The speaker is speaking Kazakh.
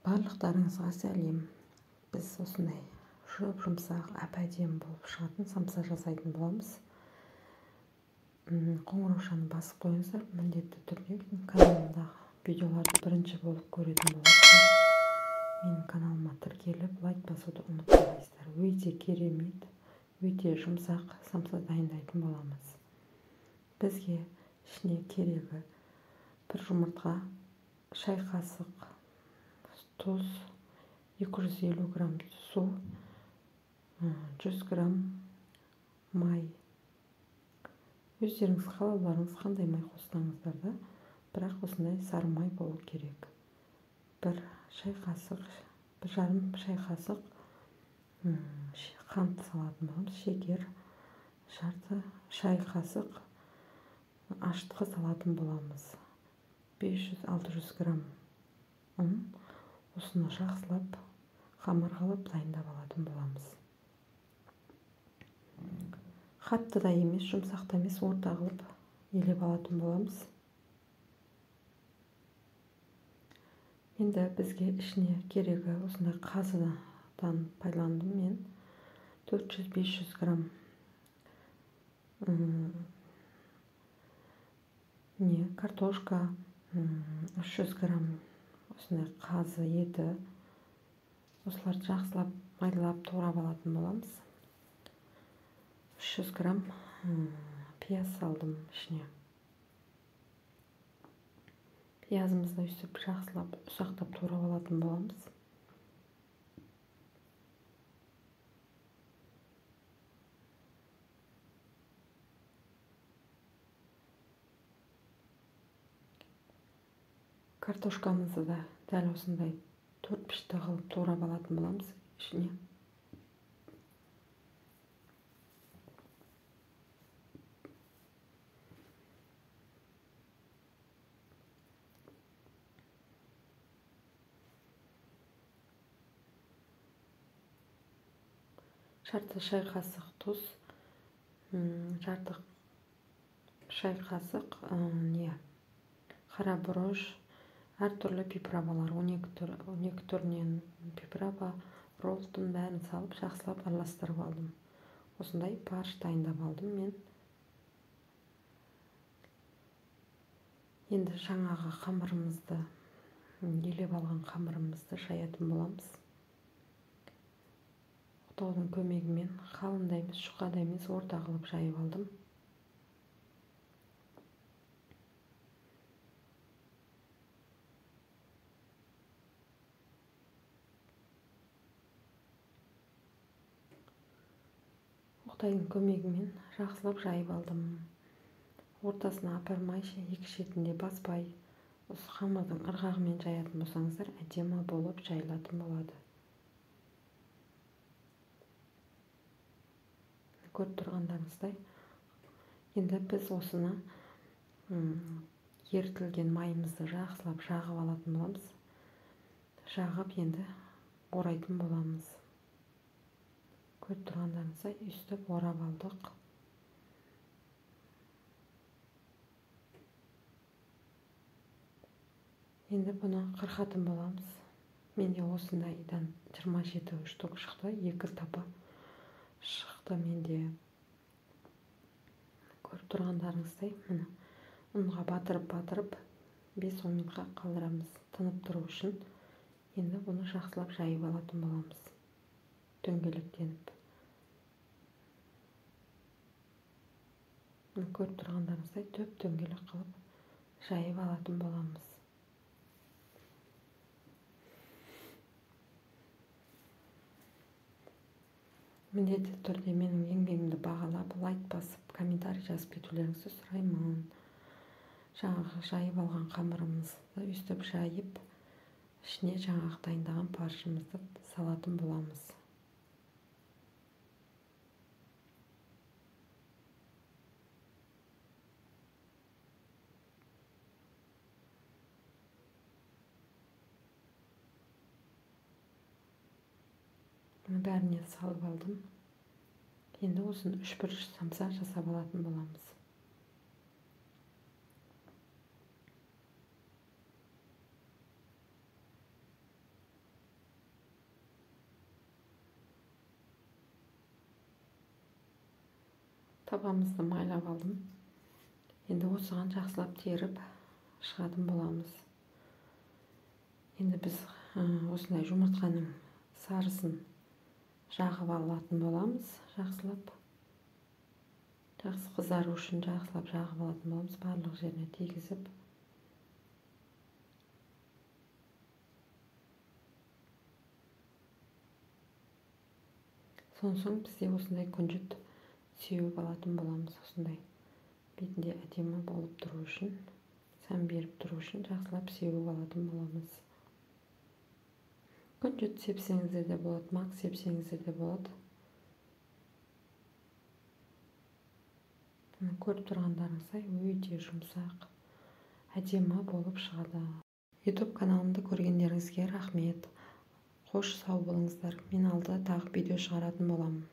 Барлықтарыңызға сәлем. Біз осындай жұмсақ, әп-әдемі болып шығатын самса жасайтын боламыз. Қоңыраушаны басып қойыңыздар, міндетті түрде каналымдағы видеоларды бірінші болып көретін боласыздар. Менің каналыма тіркеліп, лайк басуды ұмытпаңыздар. Өте керемет, өте жұмсақ самса дайындайтын боламыз. Бізге ішіне керегі бір жұмыртқа, шай қасық тұз, 250 грамм су, 100 грамм май. Өздеріңіз қалауларыңыз қандай май қоссаңыздар да, бірақ осындай сары май болу керек. Бір шай қасық, 1,5 шай қасық қант салатын боламыз, шекер, жарты шай қасық ашытқы салатын боламыз. 500-600 грамм ұн. Осыны жақсылап, қамырғылап дайындап алатын боламыз. Қатты да емес, жұмсақ та емес, орта қылып елеп алатын боламыз. Енді бізге ішіне керегі осындай қазыдан пайдаландым мен. 400-500 грамм картошка, 300 грамм осындай қазы еті. Осыларды жақсылап майлап турап алатын боламыз. 300 грамм пияз салдым ішіне. Пиязымызды өстіп жақсылап ұсақтап турап алатын боламыз. Картошкамызды да дәл осындай төрт-пішті қылып турап алатын боламыз ішіне. Жарты шай қасық тұз, жарты шай қасық қара бұрыш, әртүрлі приправалар, 12 түрінен приправа, роллтың бәрін салып, жақсылап араластырып алдым. Осындай фарш дайындап алдым мен. Енді жаңағы қамырымызды, елеп алған қамырымызды жаятын боламыз. Оқтаудың көмегімен қалың да емес, жұқа да емес, орта қылып жайып алдым. Оқтайдың көмегімен жақсылап жайып алдым. Ортасына апармай, екі шетінде баспай, осы қамырдың ырғағымен жаятын болсаңыздар, әдемі болып жайылатын болады. Көріп тұрғандарыңыздай, енді біз осыны ерітілген майымызды жақсылап жағып алатын боламыз. Жағып енді орайтын боламыз. Көріп тұрғандарыңыздай, үстіп орап алдық. Енді бұны қырқатын боламыз. Менде осындайдан 27 штук шықты, 2 таба шықты менде. Көріп тұрғандарыңыздай, міне ұнға батырып 5-10 минутқа қалдырамыз, тынып тұру үшін. Енді бұны жақсылап жайып алатын боламыз. Дөңгелектеніп. Көріп тұрғандарыңыздай, дөңгелек қылып жайып алатын боламыз. Міндетті түрде менің еңбегімді бағалап, лайк басып, комментарий жазып кетулеріңізді сұраймын. Жаңағы жайып алған қамырымызды үстіп жайып, ішіне жаңағы дайындаған фаршымызды салатын боламыз. Бәріне салып алдым. Енді осыны 3 бұрыш самса жасап алатын боламыз. Табамызды майлап алдым. Енді осыған жақсылап теріп шығатын боламыз. Енді біз осындай жұмыртқаның сарысын жағып алатын боламыз. Жақсылап. Жақсы қызару үшін жақсылап жағып алатын боламыз. Барлық жеріне тигізіп. Соң бізде осындай күнжіт сеуіп алатын боламыз. Осындай бетінде әдемі болып тұру үшін, сән беріп тұру үшін жақсылап сеуіп алатын боламыз. Күнжіт сепсеңіздер де болады, мақ сепсеңіздер де болады. Көріп тұрғандарыңыздай өте жұмсақ, әдемі болып шығады. YouTube каналымды көргендеріңізге рахмет. Қош сау болыңыздар. Мен алда тағы видео шығаратын боламын.